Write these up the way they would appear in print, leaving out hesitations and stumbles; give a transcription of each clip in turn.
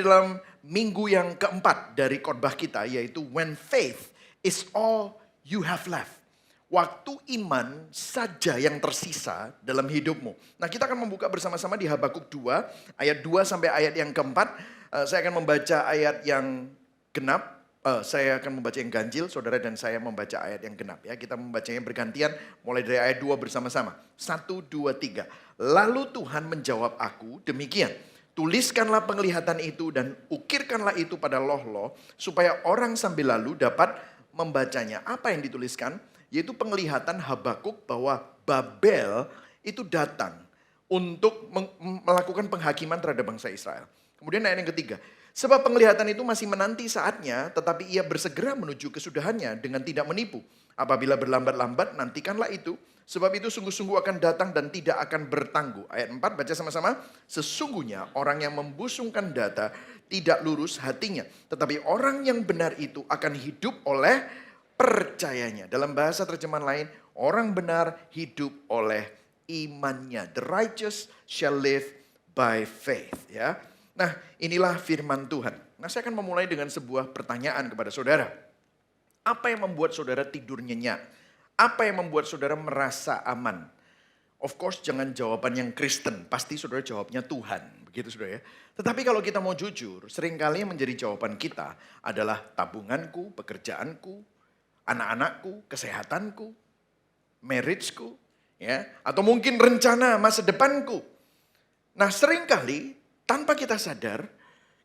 dalam minggu yang keempat dari khotbah kita, yaitu When Faith is All You Have Left. Waktu iman saja yang tersisa dalam hidupmu. Nah, kita akan membuka bersama-sama di Habakuk 2, ayat 2 sampai ayat yang keempat. Saya akan membaca ayat yang genap. Saya akan membaca yang ganjil, saudara, dan saya membaca ayat yang genap. Ya, kita membacanya bergantian mulai dari ayat 2 bersama-sama. 1, 2, 3. Lalu Tuhan menjawab aku demikian. Tuliskanlah penglihatan itu dan ukirkanlah itu pada loh-loh supaya orang sambil lalu dapat membacanya. Apa yang dituliskan? Yaitu penglihatan Habakuk bahwa Babel itu datang untuk melakukan penghakiman terhadap bangsa Israel. Kemudian ayat yang ketiga. Sebab penglihatan itu masih menanti saatnya, tetapi ia bersegera menuju kesudahannya dengan tidak menipu. Apabila berlambat-lambat, nantikanlah itu. Sebab itu sungguh-sungguh akan datang dan tidak akan bertangguh. Ayat 4 baca sama-sama. Sesungguhnya orang yang membusungkan data tidak lurus hatinya. Tetapi orang yang benar itu akan hidup oleh percayanya. Dalam bahasa terjemahan lain, orang benar hidup oleh imannya. The righteous shall live by faith. Ya. Nah, inilah firman Tuhan. Nah, saya akan memulai dengan sebuah pertanyaan kepada saudara. Apa yang membuat saudara tidur nyenyak? Apa yang membuat saudara merasa aman? Of course, jangan jawaban yang Kristen. Pasti saudara jawabnya Tuhan. Begitu saudara ya. Tetapi kalau kita mau jujur, seringkali yang menjadi jawaban kita adalah tabunganku, pekerjaanku, anak-anakku, kesehatanku, marriageku, ya, atau mungkin rencana masa depanku. Nah, seringkali tanpa kita sadar,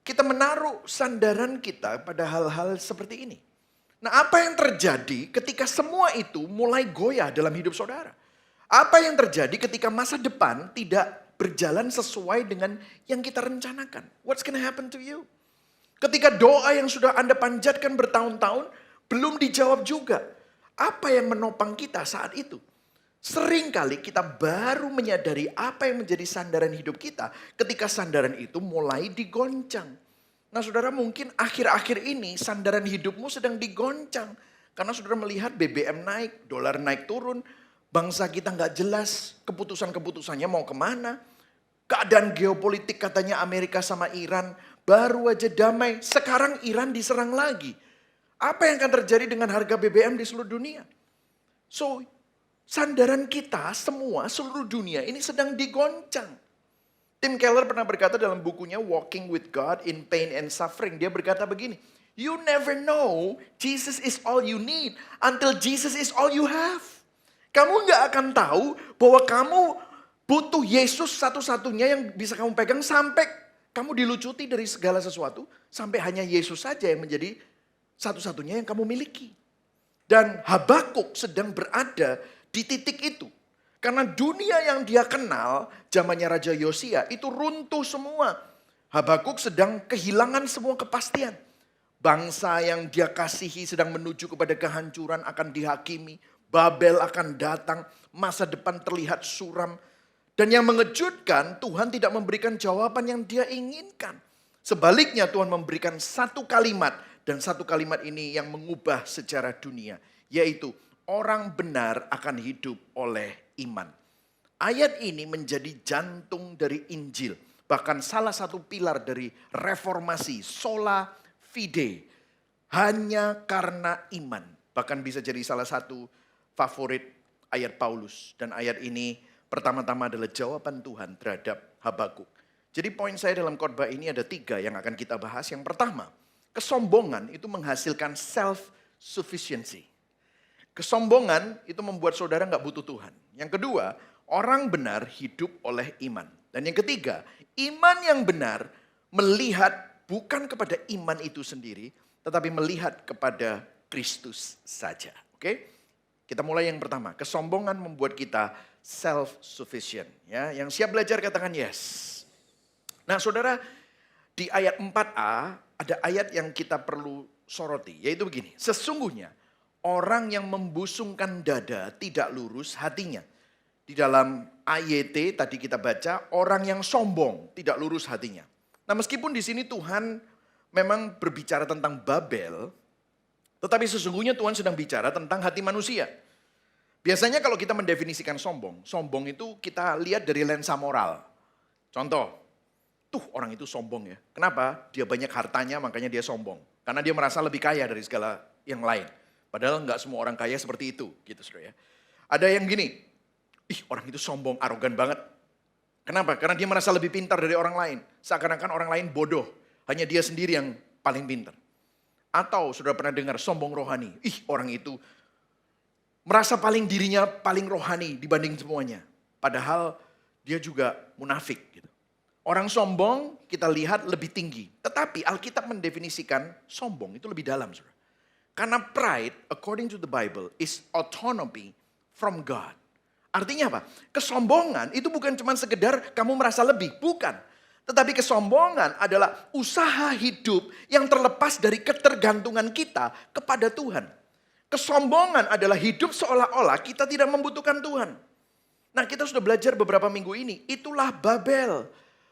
kita menaruh sandaran kita pada hal-hal seperti ini. Nah, apa yang terjadi ketika semua itu mulai goyah dalam hidup saudara? Apa yang terjadi ketika masa depan tidak berjalan sesuai dengan yang kita rencanakan? What's gonna happen to you? Ketika doa yang sudah Anda panjatkan bertahun-tahun belum dijawab juga. Apa yang menopang kita saat itu? Seringkali kita baru menyadari apa yang menjadi sandaran hidup kita ketika sandaran itu mulai digoncang. Nah, saudara, mungkin akhir-akhir ini sandaran hidupmu sedang digoncang. Karena saudara melihat BBM naik, dolar naik turun, bangsa kita nggak jelas keputusan-keputusannya mau kemana. Keadaan geopolitik katanya Amerika sama Iran baru aja damai, sekarang Iran diserang lagi. Apa yang akan terjadi dengan harga BBM di seluruh dunia? So, sandaran kita semua, seluruh dunia ini sedang digoncang. Tim Keller pernah berkata dalam bukunya Walking with God in Pain and Suffering. Dia berkata begini, you never know Jesus is all you need until Jesus is all you have. Kamu gak akan tahu bahwa kamu butuh Yesus satu-satunya yang bisa kamu pegang sampai kamu dilucuti dari segala sesuatu. Sampai hanya Yesus saja yang menjadi satu-satunya yang kamu miliki. Dan Habakuk sedang berada di titik itu. Karena dunia yang dia kenal, zamannya Raja Yosia, itu runtuh semua. Habakuk sedang kehilangan semua kepastian. Bangsa yang dia kasihi sedang menuju kepada kehancuran, akan dihakimi. Babel akan datang, masa depan terlihat suram. Dan yang mengejutkan, Tuhan tidak memberikan jawaban yang dia inginkan. Sebaliknya Tuhan memberikan satu kalimat, dan satu kalimat ini yang mengubah sejarah dunia. Yaitu, orang benar akan hidup oleh iman. Ayat ini menjadi jantung dari Injil. Bahkan salah satu pilar dari reformasi, sola fide. Hanya karena iman. Bahkan bisa jadi salah satu favorit ayat Paulus. Dan ayat ini pertama-tama adalah jawaban Tuhan terhadap Habakuk. Jadi poin saya dalam khotbah ini ada 3 yang akan kita bahas. Yang pertama, kesombongan itu menghasilkan self-sufficiency. Kesombongan itu membuat saudara gak butuh Tuhan. Yang kedua, orang benar hidup oleh iman. Dan yang ketiga, iman yang benar melihat bukan kepada iman itu sendiri, tetapi melihat kepada Kristus saja. Oke? Kita mulai yang pertama. Kesombongan membuat kita self-sufficient. Ya, yang siap belajar katakan yes. Nah, saudara, di ayat 4a ada ayat yang kita perlu soroti. Yaitu begini, sesungguhnya orang yang membusungkan dada tidak lurus hatinya. Di dalam AYT tadi kita baca, orang yang sombong tidak lurus hatinya. Nah, meskipun di sini Tuhan memang berbicara tentang Babel, tetapi sesungguhnya Tuhan sedang bicara tentang hati manusia. Biasanya kalau kita mendefinisikan sombong, sombong itu kita lihat dari lensa moral. Contoh, tuh orang itu sombong ya. Kenapa? Dia banyak hartanya makanya dia sombong. Karena dia merasa lebih kaya dari segala yang lain. Padahal nggak semua orang kaya seperti itu, gitu saudara ya. Ada yang gini, ih orang itu sombong, arogan banget. Kenapa? Karena dia merasa lebih pintar dari orang lain. Seakan-akan orang lain bodoh, hanya dia sendiri yang paling pintar. Atau saudara pernah dengar sombong rohani, ih orang itu merasa paling dirinya paling rohani dibanding semuanya. Padahal dia juga munafik gitu. Orang sombong kita lihat lebih tinggi. Tetapi Alkitab mendefinisikan sombong itu lebih dalam. Saudara. Karena pride, according to the Bible, is autonomy from God. Artinya apa? Kesombongan itu bukan cuma sekedar kamu merasa lebih. Bukan. Tetapi kesombongan adalah usaha hidup yang terlepas dari ketergantungan kita kepada Tuhan. Kesombongan adalah hidup seolah-olah kita tidak membutuhkan Tuhan. Nah kita sudah belajar beberapa minggu ini. Itulah Babel.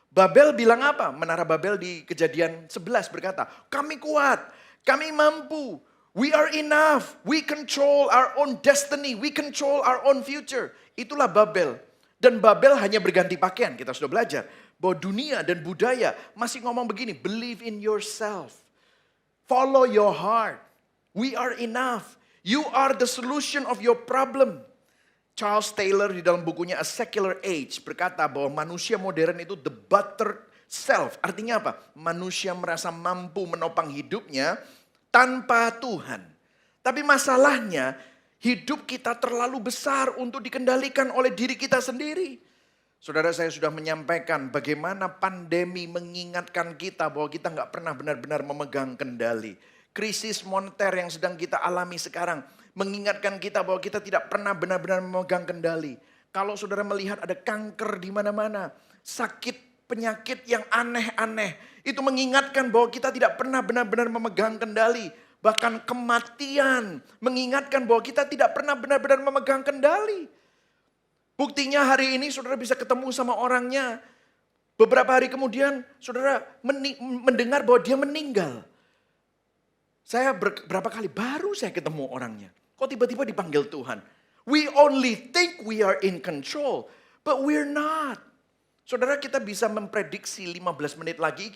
Babel bilang apa? Menara Babel di Kejadian 11 berkata, kami kuat, kami mampu, we are enough, we control our own destiny, we control our own future. Itulah Babel. Dan Babel hanya berganti pakaian, kita sudah belajar. Bahwa dunia dan budaya masih ngomong begini, believe in yourself, follow your heart, we are enough, you are the solution of your problem. Charles Taylor di dalam bukunya A Secular Age berkata bahwa manusia modern itu the buttered self. Artinya apa? Manusia merasa mampu menopang hidupnya tanpa Tuhan. Tapi masalahnya hidup kita terlalu besar untuk dikendalikan oleh diri kita sendiri. Saudara saya sudah menyampaikan bagaimana pandemi mengingatkan kita bahwa kita nggak pernah benar-benar memegang kendali. Krisis moneter yang sedang kita alami sekarang mengingatkan kita bahwa kita tidak pernah benar-benar memegang kendali. Kalau saudara melihat ada kanker di mana-mana, sakit, penyakit yang aneh-aneh, itu mengingatkan bahwa kita tidak pernah benar-benar memegang kendali. Bahkan kematian mengingatkan bahwa kita tidak pernah benar-benar memegang kendali. Buktinya hari ini saudara bisa ketemu sama orangnya. Beberapa hari kemudian saudara mendengar bahwa dia meninggal. Saya berapa kali baru saya ketemu orangnya. Kok tiba-tiba dipanggil Tuhan? We only think we are in control, but we're not. Saudara kita bisa memprediksi 15 menit lagi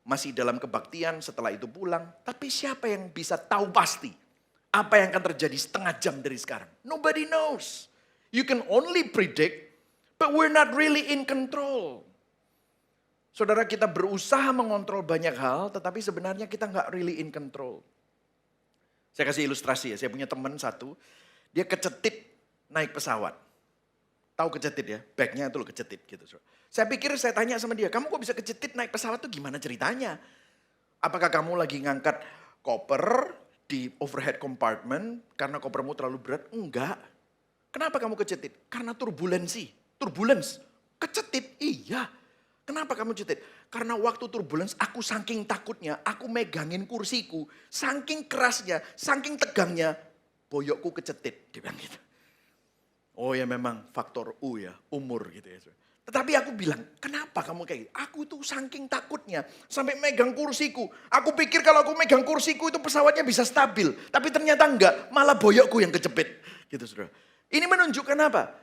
masih dalam kebaktian, setelah itu pulang. Tapi siapa yang bisa tahu pasti apa yang akan terjadi setengah jam dari sekarang? Nobody knows. You can only predict, but we're not really in control. Saudara kita berusaha mengontrol banyak hal, tetapi sebenarnya kita nggak really in control. Saya kasih ilustrasi ya, saya punya teman satu, dia kecetit naik pesawat. Tahu kecetit ya, bagnya itu loh kecetit gitu. Saya pikir saya tanya sama dia, kamu kok bisa kecetit naik pesawat tuh gimana ceritanya? Apakah kamu lagi ngangkat koper di overhead compartment karena kopermu terlalu berat? Enggak. Kenapa kamu kecetit? Karena turbulensi. Turbulence. Kecetit, iya. Kenapa kamu cetit? Karena waktu turbulence aku saking takutnya, aku megangin kursiku. Saking kerasnya, saking tegangnya, boyokku kecetit. Dia bilang gitu. Oh ya memang faktor U ya, umur gitu ya. Tetapi aku bilang, kenapa kamu kayak gitu? Aku tuh saking takutnya, sampai megang kursiku. Aku pikir kalau aku megang kursiku itu pesawatnya bisa stabil. Tapi ternyata enggak, malah boyokku yang kecepit. Gitu saudara. Ini menunjukkan apa?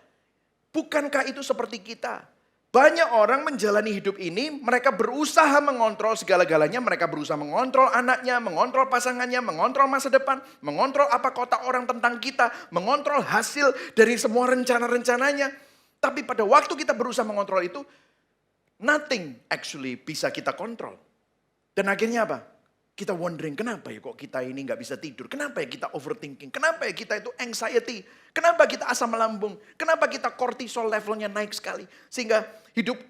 Bukankah itu seperti kita? Banyak orang menjalani hidup ini, mereka berusaha mengontrol segala-galanya, mereka berusaha mengontrol anaknya, mengontrol pasangannya, mengontrol masa depan, mengontrol apa kota orang tentang kita, mengontrol hasil dari semua rencana-rencananya. Tapi pada waktu kita berusaha mengontrol itu, nothing actually bisa kita kontrol. Dan akhirnya apa? Kita wondering, kenapa ya kok kita ini gak bisa tidur? Kenapa ya kita overthinking? Kenapa ya kita itu anxiety? Kenapa kita asam lambung? Kenapa kita kortisol levelnya naik sekali? Sehingga hidup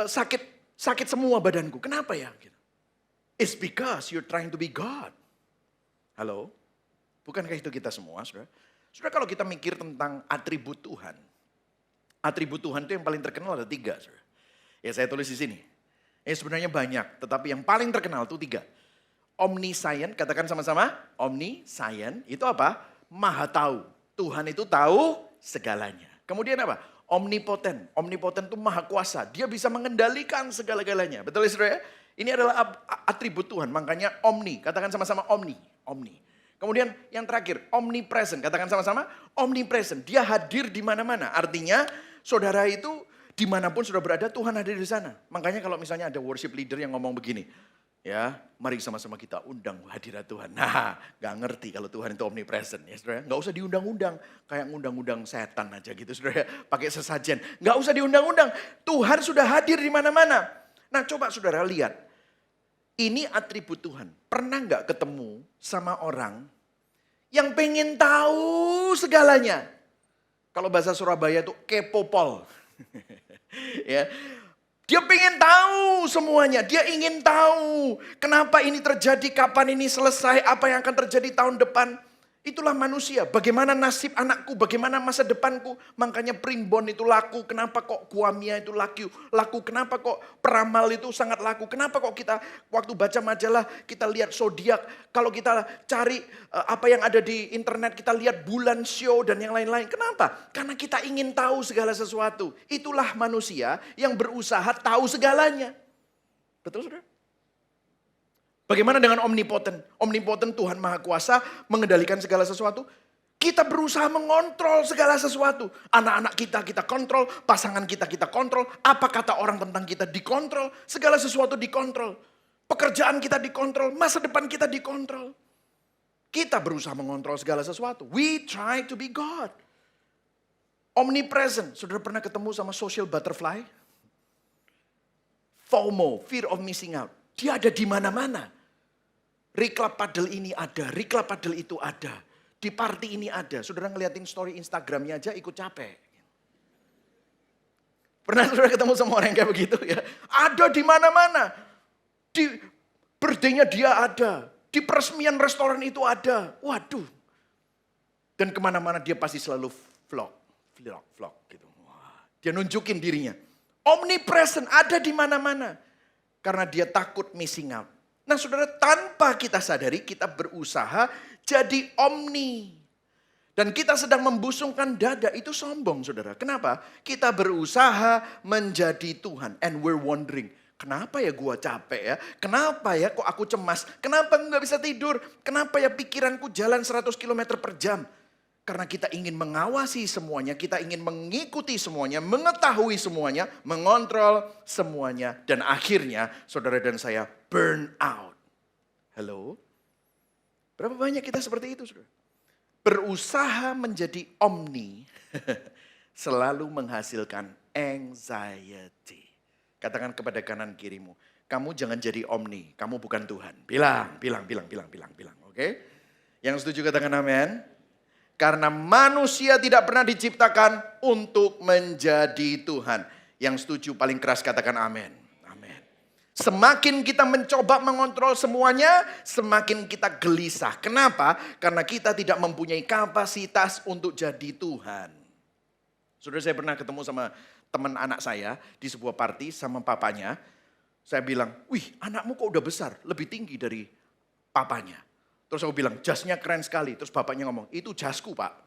sakit semua badanku. Kenapa ya? It's because you're trying to be God. Halo? Bukankah itu kita semua, saudara? Saudara kalau kita mikir tentang atribut Tuhan. Atribut Tuhan itu yang paling terkenal ada 3. Saudara. Ya saya tulis di sini. Sebenarnya banyak, tetapi yang paling terkenal itu 3. Omniscient, katakan sama-sama. Omniscient, itu apa? Maha tahu. Tuhan itu tahu segalanya. Kemudian apa? Omnipotent. Omnipotent itu maha kuasa. Dia bisa mengendalikan segala-galanya. Betul ya saudara? Ini adalah atribut Tuhan. Makanya omni. Katakan sama-sama omni. Omni. Kemudian yang terakhir, omnipresent. Katakan sama-sama omnipresent. Dia hadir di mana-mana. Artinya saudara itu Dimanapun sudah berada, Tuhan hadir di sana. Makanya kalau misalnya ada worship leader yang ngomong begini, ya, mari sama-sama kita undang hadirat Tuhan. Nah, gak ngerti kalau Tuhan itu omnipresent ya saudara. Gak usah diundang-undang, kayak ngundang-undang setan aja gitu saudara. Pakai sesajen, gak usah diundang-undang. Tuhan sudah hadir di mana-mana. Nah coba saudara lihat, ini atribut Tuhan. Pernah gak ketemu sama orang yang pengen tahu segalanya? Kalau bahasa Surabaya itu kepopol. Ya, dia pengen tahu semuanya. Dia ingin tahu kenapa ini terjadi, kapan ini selesai, apa yang akan terjadi tahun depan. Itulah manusia. Bagaimana nasib anakku, bagaimana masa depanku. Makanya primbon itu laku. Kenapa kok guamia itu laku? Kenapa kok peramal itu sangat laku? Kenapa kok kita waktu baca majalah kita lihat zodiak. Kalau kita cari apa yang ada di internet, kita lihat bulan show dan yang lain-lain. Kenapa? Karena kita ingin tahu segala sesuatu. Itulah manusia yang berusaha tahu segalanya. Betul saudara? Bagaimana dengan omnipoten? Omnipoten Tuhan Maha Kuasa mengendalikan segala sesuatu. Kita berusaha mengontrol segala sesuatu. Anak-anak kita kontrol, pasangan kita kontrol. Apa kata orang tentang kita dikontrol. Segala sesuatu dikontrol. Pekerjaan kita dikontrol, masa depan kita dikontrol. Kita berusaha mengontrol segala sesuatu. We try to be God. Omnipresent. Saudara pernah ketemu sama social butterfly? FOMO, fear of missing out. Dia ada di mana-mana. Reclub padel ini ada, reclub padel itu ada. Di party ini ada. Saudara ngeliatin story Instagramnya aja ikut capek. Pernah saudara ketemu sama orang yang kayak begitu ya? Ada di mana-mana. Di birthday-nya dia ada. Di peresmian restoran itu ada. Waduh. Dan kemana-mana dia pasti selalu vlog gitu. Wah, dia nunjukin dirinya. Omnipresent, ada di mana-mana. Karena dia takut missing out. Nah saudara, tanpa kita sadari kita berusaha jadi omni. Dan kita sedang membusungkan dada, itu sombong saudara. Kenapa? Kita berusaha menjadi Tuhan. And we're wondering, kenapa ya gua capek ya? Kenapa ya kok aku cemas? Kenapa nggak bisa tidur? Kenapa ya pikiranku jalan 100 km per jam? Karena kita ingin mengawasi semuanya, kita ingin mengikuti semuanya, mengetahui semuanya, mengontrol semuanya. Dan akhirnya saudara dan saya burn out. Halo? Berapa banyak kita seperti itu saudara? Berusaha menjadi omni selalu menghasilkan anxiety. Katakan kepada kanan kirimu, kamu jangan jadi omni, kamu bukan Tuhan. Bilang. Oke? Yang setuju katakan amin. Karena manusia tidak pernah diciptakan untuk menjadi Tuhan. Yang setuju paling keras katakan amin. Amin. Semakin kita mencoba mengontrol semuanya, semakin kita gelisah. Kenapa? Karena kita tidak mempunyai kapasitas untuk jadi Tuhan. Saudara, saya pernah ketemu sama teman anak saya di sebuah party sama papanya. Saya bilang, wih anakmu kok udah besar, lebih tinggi dari papanya. Terus aku bilang, jasnya keren sekali. Terus bapaknya ngomong, itu jasku pak.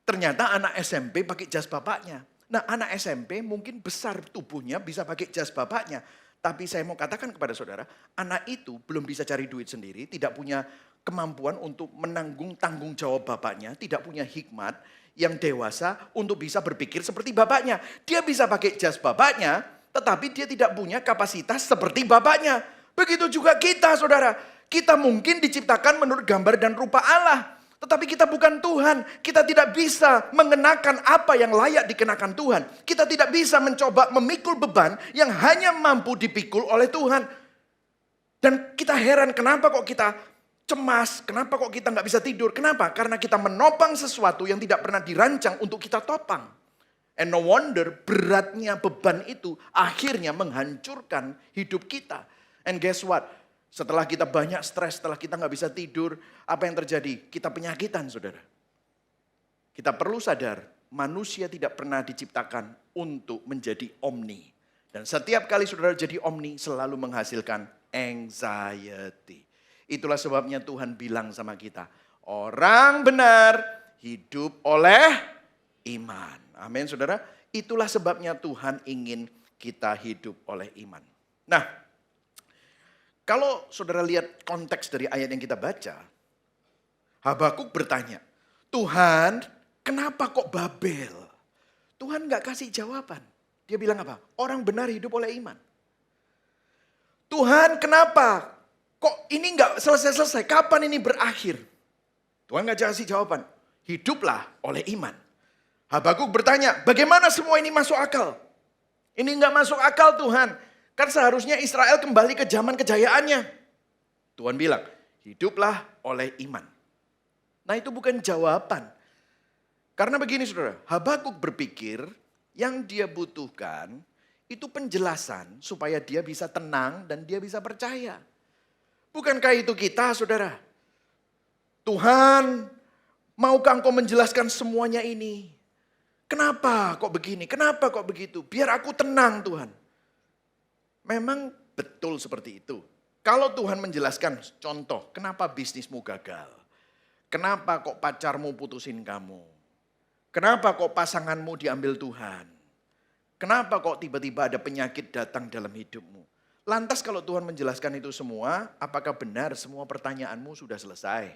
Ternyata anak SMP pakai jas bapaknya. Nah anak SMP mungkin besar tubuhnya bisa pakai jas bapaknya. Tapi saya mau katakan kepada saudara, anak itu belum bisa cari duit sendiri. Tidak punya kemampuan untuk menanggung tanggung jawab bapaknya. Tidak punya hikmat yang dewasa untuk bisa berpikir seperti bapaknya. Dia bisa pakai jas bapaknya, tetapi dia tidak punya kapasitas seperti bapaknya. Begitu juga kita saudara. Kita mungkin diciptakan menurut gambar dan rupa Allah. Tetapi kita bukan Tuhan. Kita tidak bisa mengenakan apa yang layak dikenakan Tuhan. Kita tidak bisa mencoba memikul beban yang hanya mampu dipikul oleh Tuhan. Dan kita heran kenapa kok kita cemas. Kenapa kok kita nggak bisa tidur. Kenapa? Karena kita menopang sesuatu yang tidak pernah dirancang untuk kita topang. And no wonder beratnya beban itu akhirnya menghancurkan hidup kita. And guess what? Setelah kita banyak stres, setelah kita nggak bisa tidur, apa yang terjadi? Kita penyakitan, saudara. Kita perlu sadar, manusia tidak pernah diciptakan untuk menjadi omni. Dan setiap kali saudara jadi omni, selalu menghasilkan anxiety. Itulah sebabnya Tuhan bilang sama kita, orang benar hidup oleh iman. Amin, saudara. Itulah sebabnya Tuhan ingin kita hidup oleh iman. Nah, kalau saudara lihat konteks dari ayat yang kita baca, Habakuk bertanya, Tuhan kenapa kok Babel? Tuhan gak kasih jawaban. Dia bilang apa? Orang benar hidup oleh iman. Tuhan kenapa? Kok ini nggak selesai-selesai? Kapan ini berakhir? Tuhan nggak kasih jawaban. Hiduplah oleh iman. Habakuk bertanya, bagaimana semua ini masuk akal? Ini nggak masuk akal Tuhan. Kan seharusnya Israel kembali ke zaman kejayaannya. Tuhan bilang, hiduplah oleh iman. Nah itu bukan jawaban. Karena begini saudara, Habakuk berpikir yang dia butuhkan itu penjelasan supaya dia bisa tenang dan dia bisa percaya. Bukankah itu kita saudara? Tuhan, maukah engkau menjelaskan semuanya ini? Kenapa kok begini? Kenapa kok begitu? Biar aku tenang Tuhan. Memang betul seperti itu. Kalau Tuhan menjelaskan, contoh, kenapa bisnismu gagal? Kenapa kok pacarmu putusin kamu? Kenapa kok pasanganmu diambil Tuhan? Kenapa kok tiba-tiba ada penyakit datang dalam hidupmu? Lantas kalau Tuhan menjelaskan itu semua, apakah benar semua pertanyaanmu sudah selesai?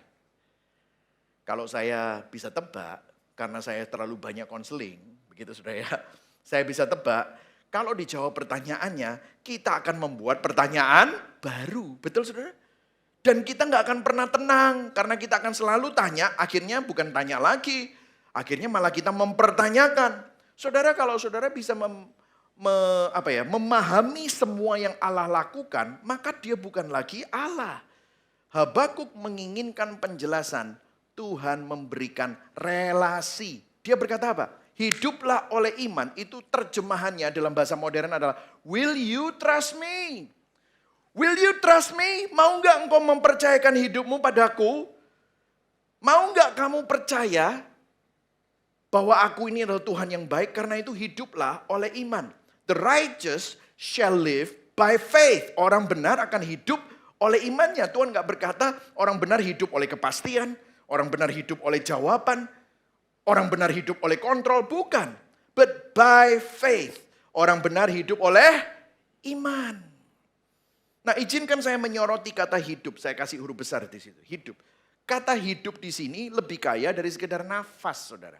Kalau saya bisa tebak, karena saya terlalu banyak konseling, begitu saudara ya, saya bisa tebak, kalau dijawab pertanyaannya, kita akan membuat pertanyaan baru. Betul saudara? Dan kita nggak akan pernah tenang, karena kita akan selalu tanya, akhirnya bukan tanya lagi. Akhirnya malah kita mempertanyakan. Saudara, kalau saudara bisa memahami semua yang Allah lakukan, maka dia bukan lagi Allah. Habakuk menginginkan penjelasan, Tuhan memberikan relasi. Dia berkata apa? Hiduplah oleh iman, itu terjemahannya dalam bahasa modern adalah, will you trust me? Will you trust me? Mau nggak engkau mempercayakan hidupmu padaku? Mau nggak kamu percaya bahwa aku ini adalah Tuhan yang baik? Karena itu hiduplah oleh iman. The righteous shall live by faith. Orang benar akan hidup oleh imannya. Tuhan nggak berkata orang benar hidup oleh kepastian. Orang benar hidup oleh jawaban. Orang benar hidup oleh kontrol. Bukan. But by faith. Orang benar hidup oleh iman. Nah izinkan saya menyoroti kata hidup. Saya kasih huruf besar di situ. Hidup. Kata hidup di sini lebih kaya dari sekedar nafas saudara.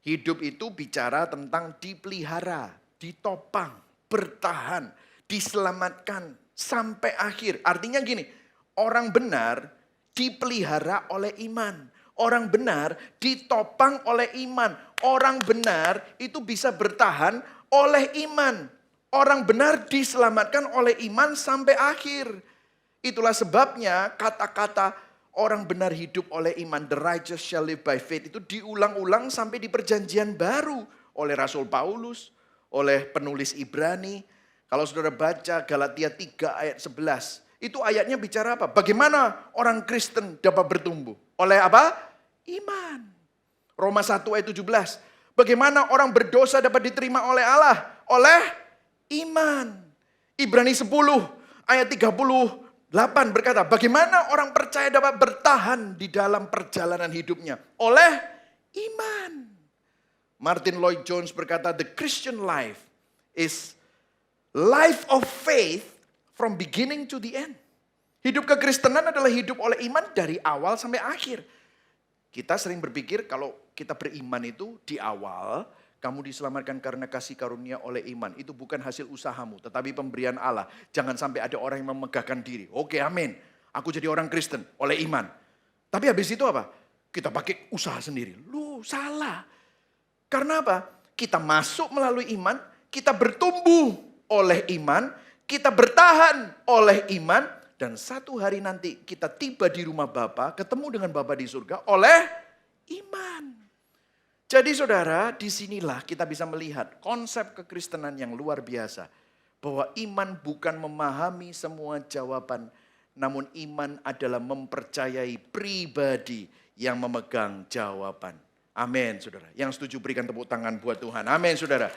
Hidup itu bicara tentang dipelihara, ditopang, bertahan, diselamatkan sampai akhir. Artinya gini, orang benar dipelihara oleh iman. Orang benar ditopang oleh iman. Orang benar itu bisa bertahan oleh iman. Orang benar diselamatkan oleh iman sampai akhir. Itulah sebabnya kata-kata orang benar hidup oleh iman, the righteous shall live by faith, itu diulang-ulang sampai di perjanjian baru. Oleh Rasul Paulus, oleh penulis Ibrani. Kalau saudara baca Galatia 3 ayat 11. Itu ayatnya bicara apa? Bagaimana orang Kristen dapat bertumbuh? Oleh apa? Iman. Roma 1 ayat 17. Bagaimana orang berdosa dapat diterima oleh Allah? Oleh iman. Ibrani 10 ayat 38 berkata, bagaimana orang percaya dapat bertahan di dalam perjalanan hidupnya? Oleh iman. Martin Lloyd Jones berkata, the Christian life is life of faith from beginning to the end. Hidup kekristenan adalah hidup oleh iman dari awal sampai akhir. Kita sering berpikir kalau kita beriman itu di awal, kamu diselamatkan karena kasih karunia oleh iman. Itu bukan hasil usahamu, tetapi pemberian Allah. Jangan sampai ada orang yang memegahkan diri. Oke, amin. Aku jadi orang Kristen oleh iman. Tapi habis itu apa? Kita pakai usaha sendiri. Lu salah. Karena apa? Kita masuk melalui iman, kita bertumbuh oleh iman, kita bertahan oleh iman, dan satu hari nanti kita tiba di rumah Bapa, ketemu dengan Bapa di surga oleh iman. Jadi saudara, disinilah kita bisa melihat konsep kekristenan yang luar biasa. Bahwa iman bukan memahami semua jawaban, namun iman adalah mempercayai pribadi yang memegang jawaban. Amin saudara. Yang setuju berikan tepuk tangan buat Tuhan. Amin saudara.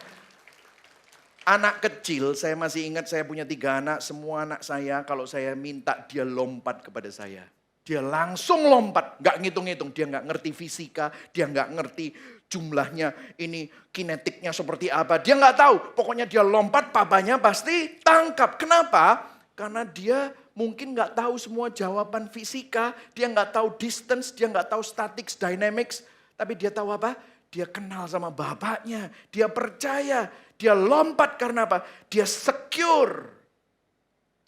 Anak kecil, saya masih ingat saya punya 3 anak. Semua anak saya kalau saya minta dia lompat kepada saya. Dia langsung lompat, gak ngitung-ngitung. Dia gak ngerti fisika, dia gak ngerti jumlahnya ini kinetiknya seperti apa. Dia gak tahu, pokoknya dia lompat, papanya pasti tangkap. Kenapa? Karena dia mungkin gak tahu semua jawaban fisika. Dia gak tahu distance, dia gak tahu statics, dynamics. Tapi dia tahu apa? Dia kenal sama bapaknya, dia percaya, dia lompat karena apa? Dia secure.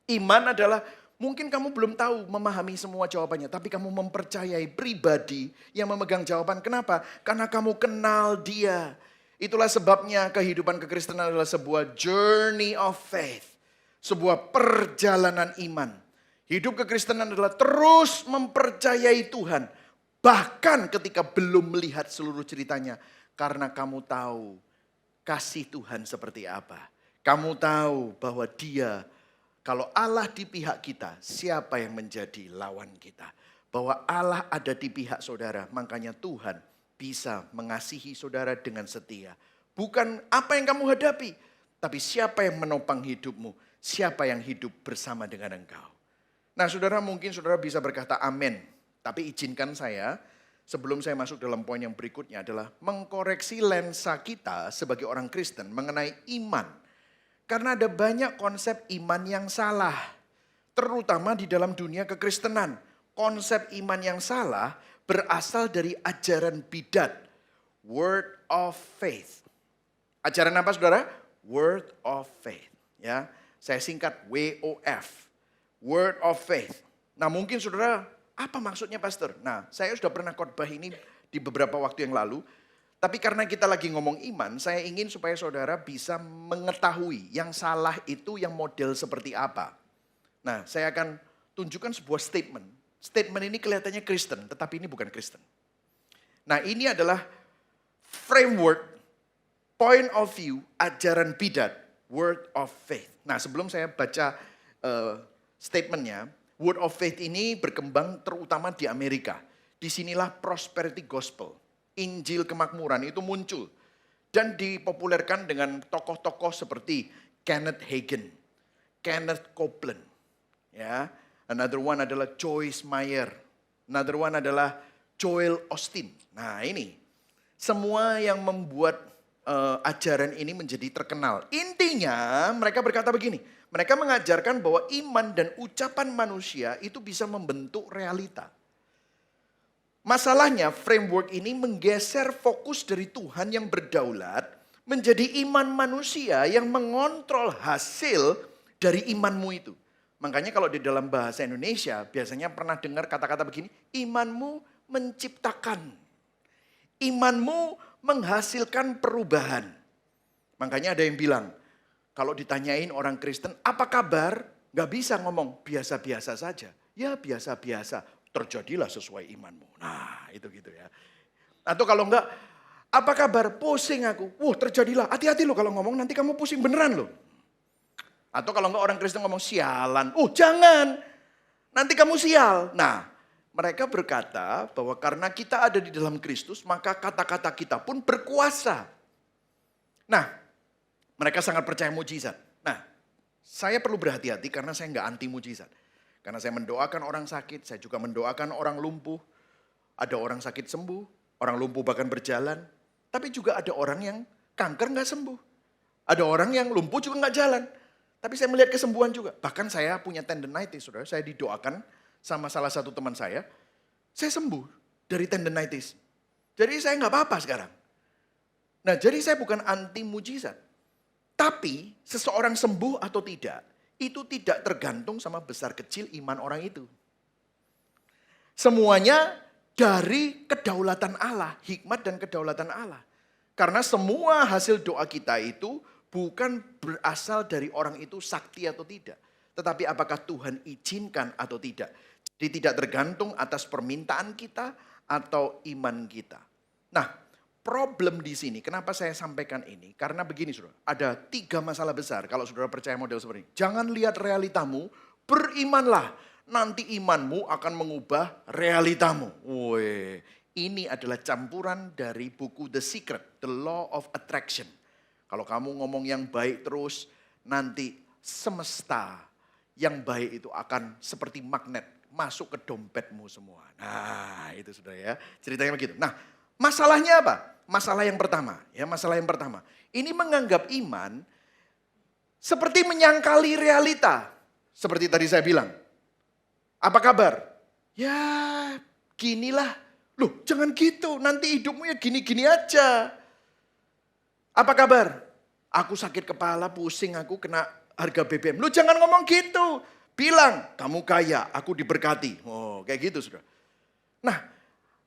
Iman adalah, mungkin kamu belum tahu memahami semua jawabannya, tapi kamu mempercayai pribadi yang memegang jawaban. Kenapa? Karena kamu kenal dia. Itulah sebabnya kehidupan kekristenan adalah sebuah journey of faith. Sebuah perjalanan iman. Hidup kekristenan adalah terus mempercayai Tuhan. Bahkan ketika belum melihat seluruh ceritanya. Karena kamu tahu kasih Tuhan seperti apa. Kamu tahu bahwa dia, kalau Allah di pihak kita, siapa yang menjadi lawan kita? Bahwa Allah ada di pihak saudara, makanya Tuhan bisa mengasihi saudara dengan setia. Bukan apa yang kamu hadapi, tapi siapa yang menopang hidupmu, siapa yang hidup bersama dengan engkau. Nah saudara, mungkin saudara bisa berkata amin. Tapi izinkan saya, sebelum saya masuk dalam poin yang berikutnya adalah mengkoreksi lensa kita sebagai orang Kristen mengenai iman. Karena ada banyak konsep iman yang salah. Terutama di dalam dunia kekristenan. Konsep iman yang salah berasal dari ajaran bidat. Word of faith. Ajaran apa saudara? Word of faith. Ya, saya singkat WOF. Word of faith. Nah mungkin saudara, apa maksudnya pastor? Nah saya sudah pernah khotbah ini di beberapa waktu yang lalu. Tapi karena kita lagi ngomong iman, saya ingin supaya saudara bisa mengetahui yang salah itu yang model seperti apa. Nah, saya akan tunjukkan sebuah statement. Statement ini kelihatannya Kristen, tetapi ini bukan Kristen. Nah, ini adalah framework, point of view, ajaran bidat, word of faith. Nah, sebelum saya baca statementnya, word of faith ini berkembang terutama di Amerika. Disinilah prosperity gospel. Injil kemakmuran itu muncul dan dipopulerkan dengan tokoh-tokoh seperti Kenneth Hagin, Kenneth Copeland, ya. Another one adalah Joyce Meyer, another one adalah Joel Osteen. Nah ini semua yang membuat ajaran ini menjadi terkenal. Intinya mereka berkata begini, mereka mengajarkan bahwa iman dan ucapan manusia itu bisa membentuk realita. Masalahnya framework ini menggeser fokus dari Tuhan yang berdaulat menjadi iman manusia yang mengontrol hasil dari imanmu itu. Makanya kalau di dalam bahasa Indonesia biasanya pernah dengar kata-kata begini, imanmu menciptakan, imanmu menghasilkan perubahan. Makanya ada yang bilang, kalau ditanyain orang Kristen, apa kabar? Gak bisa ngomong biasa-biasa saja. Ya biasa-biasa. Terjadilah sesuai imanmu. Nah itu gitu ya. Atau kalau enggak, apa kabar? Pusing aku. Terjadilah. Hati-hati lo kalau ngomong nanti kamu pusing beneran lo. Atau kalau enggak orang Kristen ngomong sialan. Jangan. Nanti kamu sial. Nah mereka berkata bahwa karena kita ada di dalam Kristus maka kata-kata kita pun berkuasa. Nah mereka sangat percaya mujizat. Nah saya perlu berhati-hati karena saya enggak anti mujizat. Karena saya mendoakan orang sakit, saya juga mendoakan orang lumpuh. Ada orang sakit sembuh, orang lumpuh bahkan berjalan. Tapi juga ada orang yang kanker gak sembuh. Ada orang yang lumpuh juga gak jalan. Tapi saya melihat kesembuhan juga. Bahkan saya punya tendinitis, saudara. Saya didoakan sama salah satu teman saya sembuh dari tendinitis. Jadi saya gak apa-apa sekarang. Nah jadi saya bukan anti mujizat. Tapi seseorang sembuh atau tidak, itu tidak tergantung sama besar kecil iman orang itu. Semuanya dari kedaulatan Allah, hikmat dan kedaulatan Allah. Karena semua hasil doa kita itu bukan berasal dari orang itu sakti atau tidak. Tetapi apakah Tuhan izinkan atau tidak. Jadi tidak tergantung atas permintaan kita atau iman kita. Nah, problem di sini, kenapa saya sampaikan ini? Karena begini saudara, ada 3 masalah besar kalau saudara percaya model seperti ini. Jangan lihat realitamu, berimanlah. Nanti imanmu akan mengubah realitamu. Ini adalah campuran dari buku The Secret, The Law of Attraction. Kalau kamu ngomong yang baik terus, nanti semesta yang baik itu akan seperti magnet masuk ke dompetmu semua. Nah itu saudara ya, ceritanya begitu. Nah masalahnya apa? Masalah yang pertama, ini menganggap iman seperti menyangkali realita. Seperti tadi saya bilang. Apa kabar? Ya, ginilah Loh jangan gitu, nanti hidupmu ya gini-gini aja. Apa kabar? Aku sakit kepala, pusing, aku kena harga BBM. Lu jangan ngomong gitu. Bilang, kamu kaya, aku diberkati. Oh, kayak gitu, saudara. Nah,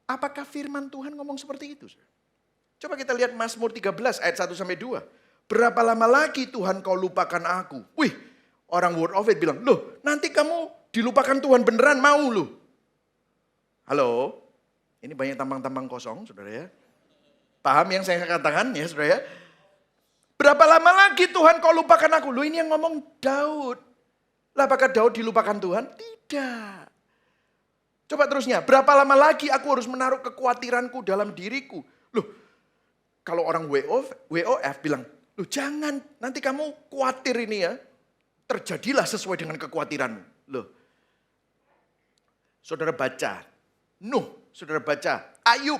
apakah firman Tuhan ngomong seperti itu, saudara? Coba kita lihat Mazmur 13 ayat 1-2. Berapa lama lagi Tuhan kau lupakan aku? Wih, orang Word of Faith bilang, loh nanti kamu dilupakan Tuhan beneran mau lu? Halo? Ini banyak tampang-tampang kosong, saudara ya. Paham yang saya katakan ya, saudara ya? Berapa lama lagi Tuhan kau lupakan aku? Loh ini yang ngomong Daud. Lah apakah Daud dilupakan Tuhan? Tidak. Coba terusnya, berapa lama lagi aku harus menaruh kekhawatiranku dalam diriku? Loh, kalau orang WOF bilang, loh jangan, nanti kamu khawatir ini ya. Terjadilah sesuai dengan kekhawatiranmu. Loh, saudara baca Nuh, saudara baca Ayub,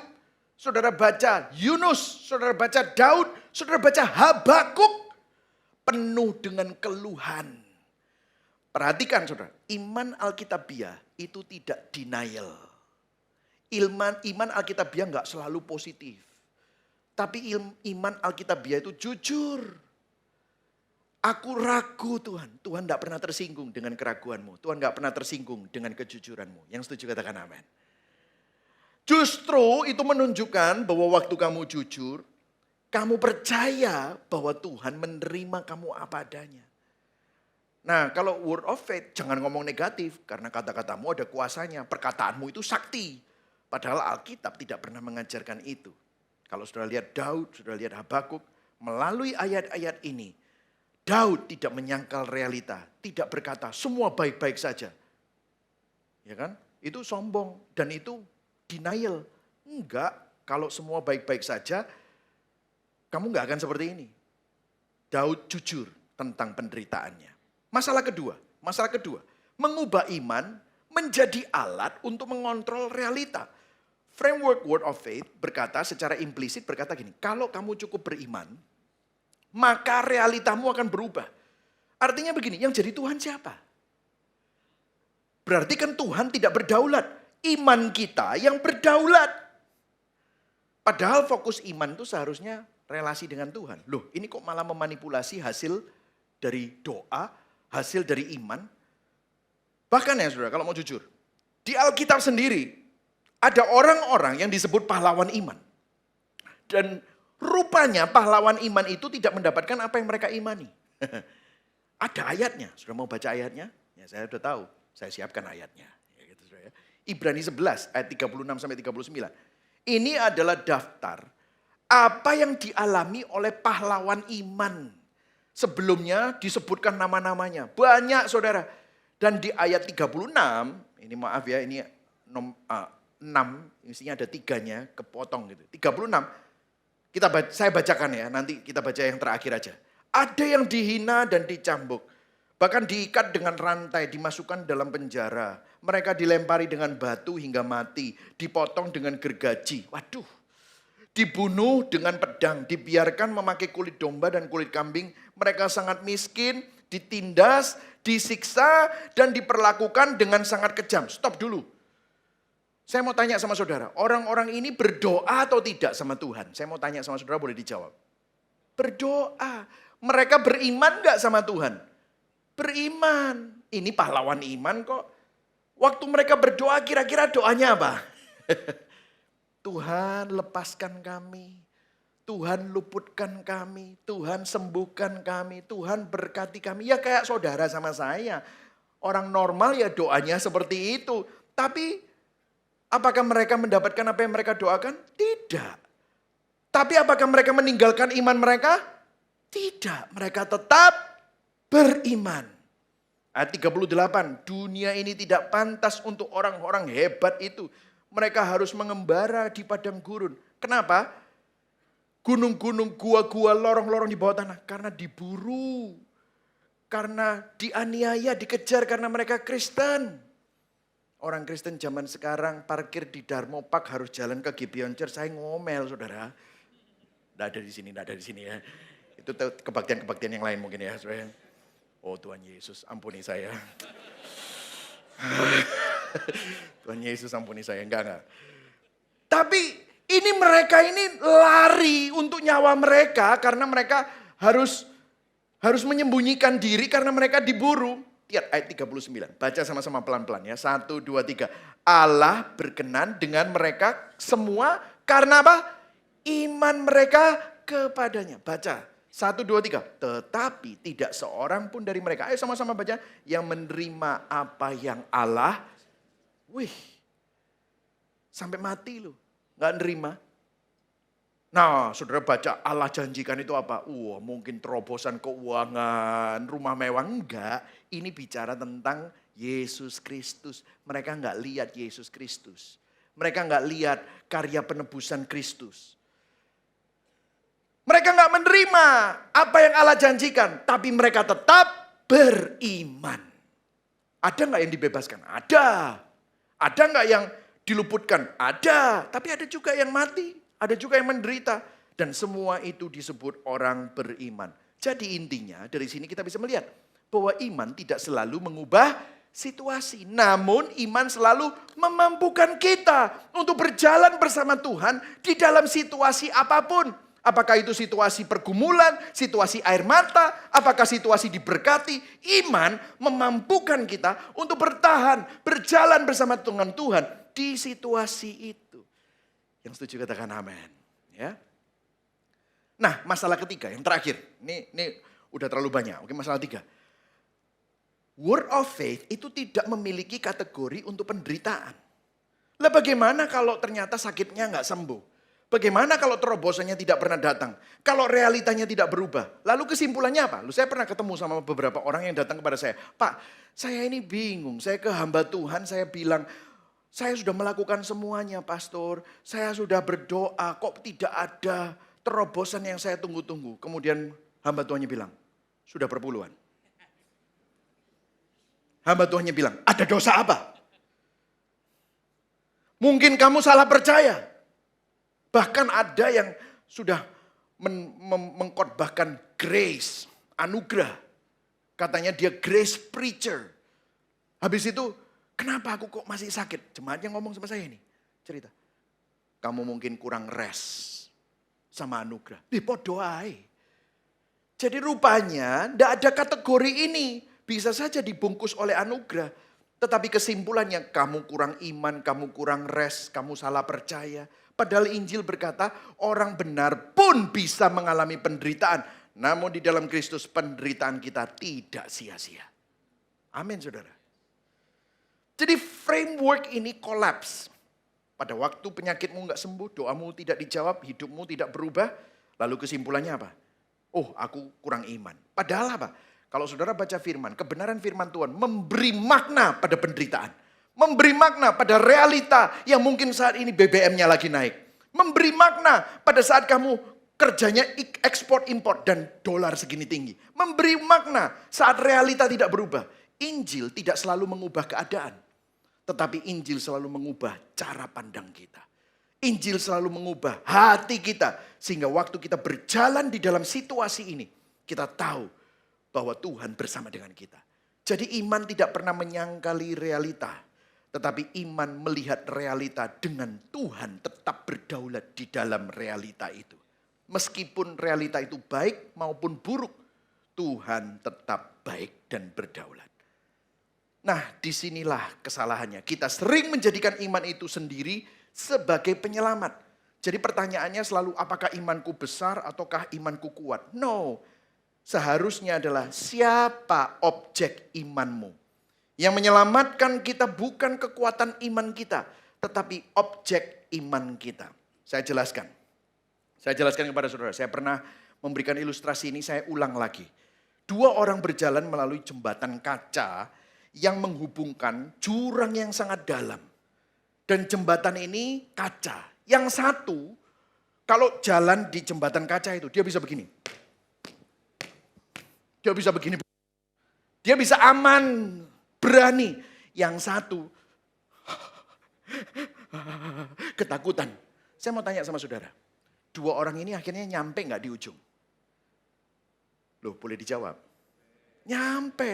saudara baca Yunus, saudara baca Daud, saudara baca Habakuk. Penuh dengan keluhan. Perhatikan saudara, iman Alkitabiah itu tidak denial. Iman Alkitabiah enggak selalu positif. Tapi iman Alkitabiah itu jujur. Aku ragu Tuhan. Tuhan enggak pernah tersinggung dengan keraguanmu. Tuhan enggak pernah tersinggung dengan kejujuranmu. Yang setuju katakan amin. Justru itu menunjukkan bahwa waktu kamu jujur, kamu percaya bahwa Tuhan menerima kamu apa adanya. Nah kalau word of faith jangan ngomong negatif karena kata-katamu ada kuasanya. Perkataanmu itu sakti. Padahal Alkitab tidak pernah mengajarkan itu. Kalau sudah lihat Daud, sudah lihat Habakuk, melalui ayat-ayat ini. Daud tidak menyangkal realita. Tidak berkata semua baik-baik saja. Ya kan? Itu sombong dan itu denial. Enggak, kalau semua baik-baik saja, kamu enggak akan seperti ini. Daud jujur tentang penderitaannya. Masalah kedua, mengubah iman menjadi alat untuk mengontrol realita. Framework Word of Faith berkata secara implisit berkata gini, kalau kamu cukup beriman, maka realitamu akan berubah. Artinya begini, yang jadi Tuhan siapa? Berarti kan Tuhan tidak berdaulat. Iman kita yang berdaulat. Padahal fokus iman itu seharusnya relasi dengan Tuhan. Loh ini kok malah memanipulasi hasil dari doa, hasil dari iman. Bahkan ya saudara kalau mau jujur. Di Alkitab sendiri ada orang-orang yang disebut pahlawan iman. Dan rupanya pahlawan iman itu tidak mendapatkan apa yang mereka imani. Ada ayatnya. Sudah mau baca ayatnya? Ya saya sudah tahu. Saya siapkan ayatnya. Ibrani 11 ayat 36-39. Ini adalah daftar apa yang dialami oleh pahlawan iman. Sebelumnya disebutkan nama-namanya. Banyak saudara. Dan di ayat 36, ini maaf ya ini 6, isinya ada 3-nya, kepotong gitu. 36, saya bacakan ya, nanti kita baca yang terakhir aja. Ada yang dihina dan dicambuk. Bahkan diikat dengan rantai, dimasukkan dalam penjara. Mereka dilempari dengan batu hingga mati. Dipotong dengan gergaji. Waduh. Dibunuh dengan pedang. Dibiarkan memakai kulit domba dan kulit kambing. Mereka sangat miskin, ditindas, disiksa, dan diperlakukan dengan sangat kejam. Stop dulu. Saya mau tanya sama saudara. Orang-orang ini berdoa atau tidak sama Tuhan? Saya mau tanya sama saudara, boleh dijawab. Berdoa. Mereka beriman gak sama Tuhan? Beriman. Ini pahlawan iman kok. Waktu mereka berdoa kira-kira doanya apa? Tuhan lepaskan kami. Tuhan luputkan kami. Tuhan sembuhkan kami. Tuhan berkati kami. Ya kayak saudara sama saya. Orang normal ya doanya seperti itu. Tapi apakah mereka mendapatkan apa yang mereka doakan? Tidak. Tapi apakah mereka meninggalkan iman mereka? Tidak. Mereka tetap beriman. Ayat 38, dunia ini tidak pantas untuk orang-orang hebat itu. Mereka harus mengembara di padang gurun. Kenapa? Gunung-gunung, gua-gua, lorong-lorong di bawah tanah. Karena diburu. Karena dianiaya, dikejar karena mereka Kristen. Orang Kristen zaman sekarang parkir di Darmo Park harus jalan ke Gibeon Church. Saya ngomel saudara. Nggak ada di sini ya. Itu kebaktian-kebaktian yang lain mungkin ya saudara. Oh Tuhan Yesus ampuni saya. Tuhan Yesus ampuni saya. Enggak. Tapi ini mereka ini lari untuk nyawa mereka karena mereka harus menyembunyikan diri karena mereka diburu. Lihat ayat 39. Baca sama-sama pelan-pelan ya. 1, 2, 3. Allah berkenan dengan mereka semua karena apa? Iman mereka kepadanya. Baca. 1, 2, 3. Tetapi tidak seorang pun dari mereka. Ayo sama-sama baca. Yang menerima apa yang Allah. Wih. Sampai mati loh. Gak nerima. Nah, saudara baca Allah janjikan itu apa? Wah, mungkin terobosan keuangan, rumah mewah. Enggak, ini bicara tentang Yesus Kristus. Mereka enggak lihat Yesus Kristus. Mereka enggak lihat karya penebusan Kristus. Mereka enggak menerima apa yang Allah janjikan. Tapi mereka tetap beriman. Ada enggak yang dibebaskan? Ada. Ada enggak yang diluputkan? Ada. Tapi ada juga yang mati. Ada juga yang menderita. Dan semua itu disebut orang beriman. Jadi intinya dari sini kita bisa melihat bahwa iman tidak selalu mengubah situasi. Namun iman selalu memampukan kita untuk berjalan bersama Tuhan di dalam situasi apapun. Apakah itu situasi pergumulan, situasi air mata, apakah situasi diberkati. Iman memampukan kita untuk bertahan, berjalan bersama dengan Tuhan di situasi itu. Yang setuju katakan amin. Ya. Nah, masalah ketiga, yang terakhir. Ini udah terlalu banyak. Oke, masalah 3. Word of faith itu tidak memiliki kategori untuk penderitaan. Lah bagaimana kalau ternyata sakitnya nggak sembuh? Bagaimana kalau terobosannya tidak pernah datang? Kalau realitanya tidak berubah? Lalu kesimpulannya apa? Saya pernah ketemu sama beberapa orang yang datang kepada saya. Pak, saya ini bingung. Saya ke hamba Tuhan, saya bilang, saya sudah melakukan semuanya, pastor. Saya sudah berdoa, kok tidak ada terobosan yang saya tunggu-tunggu. Kemudian hamba Tuhannya bilang, sudah perpuluhan. Hamba Tuhannya bilang, ada dosa apa? Mungkin kamu salah percaya. Bahkan ada yang sudah mengkhotbahkan grace, anugerah. Katanya dia grace preacher. Habis itu, kenapa aku kok masih sakit? Jemaatnya ngomong sama saya ini. Cerita. Kamu mungkin kurang rest sama anugerah. Podoai. Jadi rupanya tidak ada kategori ini. Bisa saja dibungkus oleh anugerah. Tetapi kesimpulannya kamu kurang iman, kamu kurang rest, kamu salah percaya. Padahal Injil berkata orang benar pun bisa mengalami penderitaan. Namun di dalam Kristus penderitaan kita tidak sia-sia. Amin saudara. Jadi framework ini kolaps. Pada waktu penyakitmu nggak sembuh, doamu tidak dijawab, hidupmu tidak berubah. Lalu kesimpulannya apa? Oh, aku kurang iman. Padahal apa? Kalau saudara baca firman, kebenaran firman Tuhan memberi makna pada penderitaan. Memberi makna pada realita yang mungkin saat ini BBM-nya lagi naik. Memberi makna pada saat kamu kerjanya ekspor impor dan dolar segini tinggi. Memberi makna saat realita tidak berubah. Injil tidak selalu mengubah keadaan. Tetapi Injil selalu mengubah cara pandang kita. Injil selalu mengubah hati kita. Sehingga waktu kita berjalan di dalam situasi ini, kita tahu bahwa Tuhan bersama dengan kita. Jadi iman tidak pernah menyangkali realita. Tetapi iman melihat realita dengan Tuhan tetap berdaulat di dalam realita itu. Meskipun realita itu baik maupun buruk, Tuhan tetap baik dan berdaulat. Nah, disinilah kesalahannya. Kita sering menjadikan iman itu sendiri sebagai penyelamat. Jadi pertanyaannya selalu apakah imanku besar ataukah imanku kuat? No, seharusnya adalah siapa objek imanmu. Yang menyelamatkan kita bukan kekuatan iman kita, tetapi objek iman kita. Saya jelaskan kepada saudara. Saya pernah memberikan ilustrasi ini, saya ulang lagi. 2 orang berjalan melalui jembatan kaca yang menghubungkan jurang yang sangat dalam. Dan jembatan ini kaca. Yang satu, kalau jalan di jembatan kaca itu, dia bisa begini. Dia bisa begini. Dia bisa aman, berani. Yang satu, ketakutan. Saya mau tanya sama saudara. 2 orang ini akhirnya nyampe gak di ujung? Loh, boleh dijawab? Nyampe.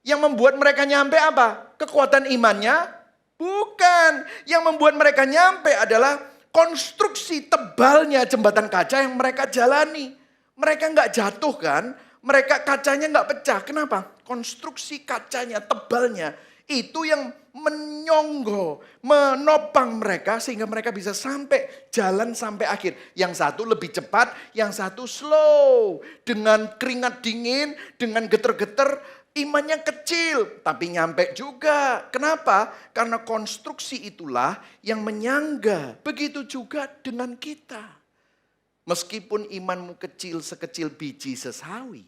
Yang membuat mereka nyampe apa? Kekuatan imannya Bukan. Yang membuat mereka nyampe adalah konstruksi tebalnya jembatan kaca yang mereka jalani. Mereka nggak jatuh kan, mereka kacanya nggak pecah. Kenapa? Konstruksi kacanya, tebalnya itu yang menyonggo, menopang mereka sehingga mereka bisa sampai jalan sampai akhir. Yang satu lebih cepat, yang satu slow. Dengan keringat dingin, dengan geter-geter, imannya kecil tapi nyampe juga. Kenapa? Karena konstruksi itulah yang menyangga. Begitu juga dengan kita. Meskipun imanmu kecil sekecil biji sesawi,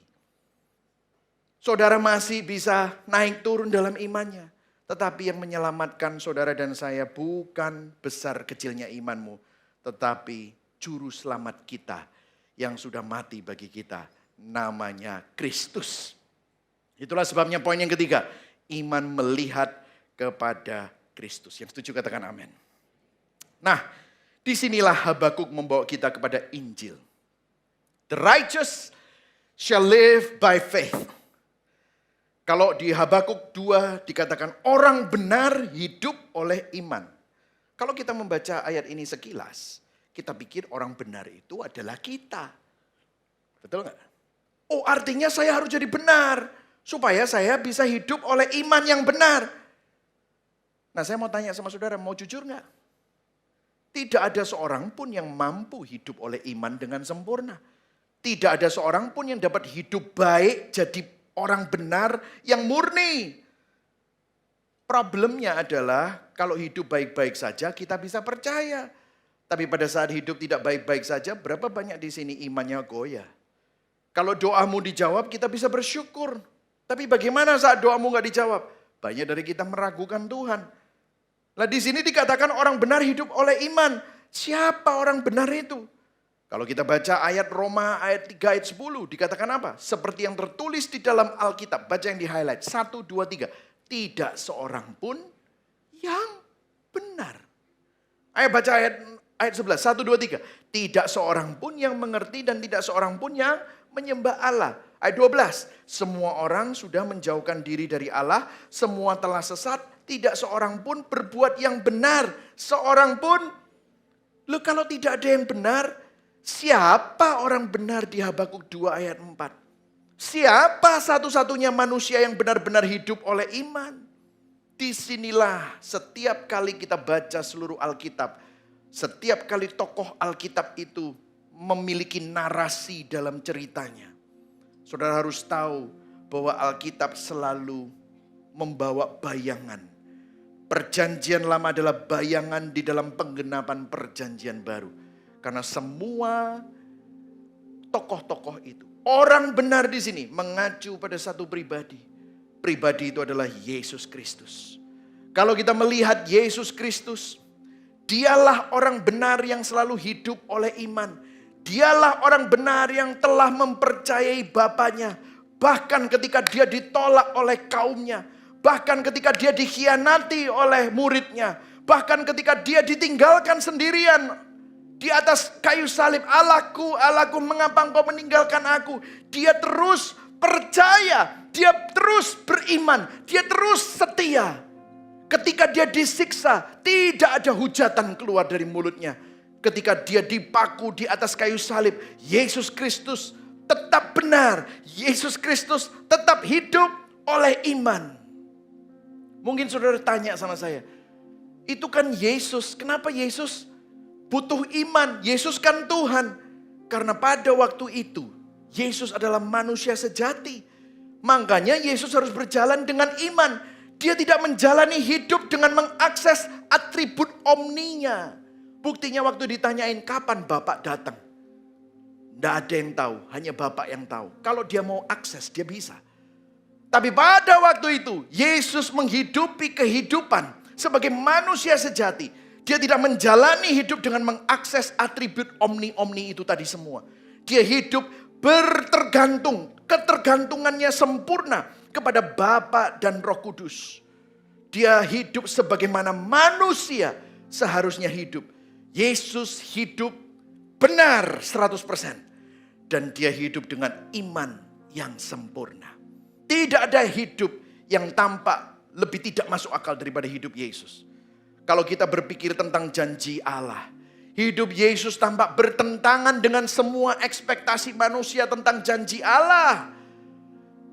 saudara masih bisa naik turun dalam imannya. Tetapi yang menyelamatkan saudara dan saya bukan besar kecilnya imanmu, tetapi juru selamat kita yang sudah mati bagi kita, namanya Kristus. Itulah sebabnya poin yang ketiga, iman melihat kepada Kristus. Yang setuju katakan amin. Nah, disinilah Habakuk membawa kita kepada Injil. The righteous shall live by faith. Kalau di Habakuk 2 dikatakan orang benar hidup oleh iman. Kalau kita membaca ayat ini sekilas, kita pikir orang benar itu adalah kita. Betul nggak? Oh, artinya saya harus jadi benar supaya saya bisa hidup oleh iman yang benar. Nah, saya mau tanya sama saudara, mau jujur nggak? Tidak ada seorang pun yang mampu hidup oleh iman dengan sempurna. Tidak ada seorang pun yang dapat hidup baik jadi orang benar yang murni. Problemnya adalah kalau hidup baik-baik saja kita bisa percaya. Tapi pada saat hidup tidak baik-baik saja, berapa banyak di sini imannya goyah. Kalau doamu dijawab kita bisa bersyukur. Tapi bagaimana saat doamu gak dijawab? Banyak dari kita meragukan Tuhan. Nah, di sini dikatakan orang benar hidup oleh iman. Siapa orang benar itu? Kalau kita baca ayat Roma ayat 3 ayat 10 dikatakan apa? Seperti yang tertulis di dalam Alkitab. Baca yang di highlight. 1, 2, 3. Tidak seorang pun yang benar. Ayo baca ayat 11. 1, 2, 3. Tidak seorang pun yang mengerti dan tidak seorang pun yang menyembah Allah. Ayat 12. Semua orang sudah menjauhkan diri dari Allah. Semua telah sesat. Tidak seorang pun berbuat yang benar. Seorang pun. Loh, kalau tidak ada yang benar, siapa orang benar di Habakuk 2 ayat 4? Siapa satu-satunya manusia yang benar-benar hidup oleh iman? Disinilah setiap kali kita baca seluruh Alkitab, setiap kali tokoh Alkitab itu memiliki narasi dalam ceritanya. Saudara harus tahu bahwa Alkitab selalu membawa bayangan. Perjanjian lama adalah bayangan di dalam penggenapan perjanjian baru. Karena semua tokoh-tokoh itu, orang benar di sini mengacu pada satu pribadi. Pribadi itu adalah Yesus Kristus. Kalau kita melihat Yesus Kristus, dialah orang benar yang selalu hidup oleh iman. Dialah orang benar yang telah mempercayai Bapanya. Bahkan ketika dia ditolak oleh kaumnya. Bahkan ketika dia dikhianati oleh muridnya. Bahkan ketika dia ditinggalkan sendirian di atas kayu salib. Allahku, Allahku, mengapa engkau meninggalkan aku? Dia terus percaya. Dia terus beriman. Dia terus setia. Ketika dia disiksa, tidak ada hujatan keluar dari mulutnya. Ketika dia dipaku di atas kayu salib, Yesus Kristus tetap benar. Yesus Kristus tetap hidup oleh iman. Mungkin saudara tanya sama saya, itu kan Yesus, kenapa Yesus butuh iman? Yesus kan Tuhan. Karena pada waktu itu, Yesus adalah manusia sejati. Makanya Yesus harus berjalan dengan iman. Dia tidak menjalani hidup dengan mengakses atribut omninya. Buktinya waktu ditanyain kapan Bapak datang. Tidak ada yang tahu, hanya Bapak yang tahu. Kalau dia mau akses, dia bisa. Tapi pada waktu itu, Yesus menghidupi kehidupan sebagai manusia sejati. Dia tidak menjalani hidup dengan mengakses atribut omni-omni itu tadi semua. Dia hidup bertergantung, ketergantungannya sempurna kepada Bapa dan Roh Kudus. Dia hidup sebagaimana manusia seharusnya hidup. Yesus hidup benar 100%. Dan dia hidup dengan iman yang sempurna. Tidak ada hidup yang tampak lebih tidak masuk akal daripada hidup Yesus. Kalau kita berpikir tentang janji Allah, hidup Yesus tampak bertentangan dengan semua ekspektasi manusia tentang janji Allah.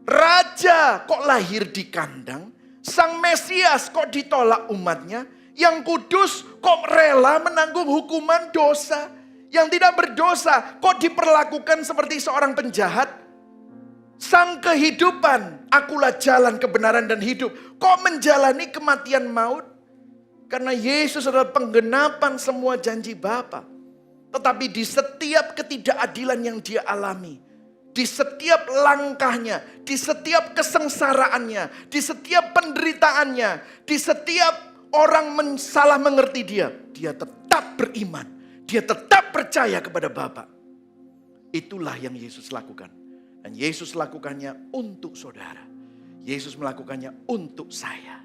Raja kok lahir di kandang, Sang Mesias kok ditolak umatnya, yang kudus kok rela menanggung hukuman dosa, yang tidak berdosa kok diperlakukan seperti seorang penjahat. Sang kehidupan, akulah jalan kebenaran dan hidup, kok menjalani kematian maut. Karena Yesus adalah penggenapan semua janji Bapa. Tetapi di setiap ketidakadilan yang dia alami, di setiap langkahnya, di setiap kesengsaraannya, di setiap penderitaannya, di setiap orang salah mengerti dia tetap beriman. Dia tetap percaya kepada Bapa. Itulah yang Yesus lakukan. Dan Yesus lakukannya untuk saudara. Yesus melakukannya untuk saya.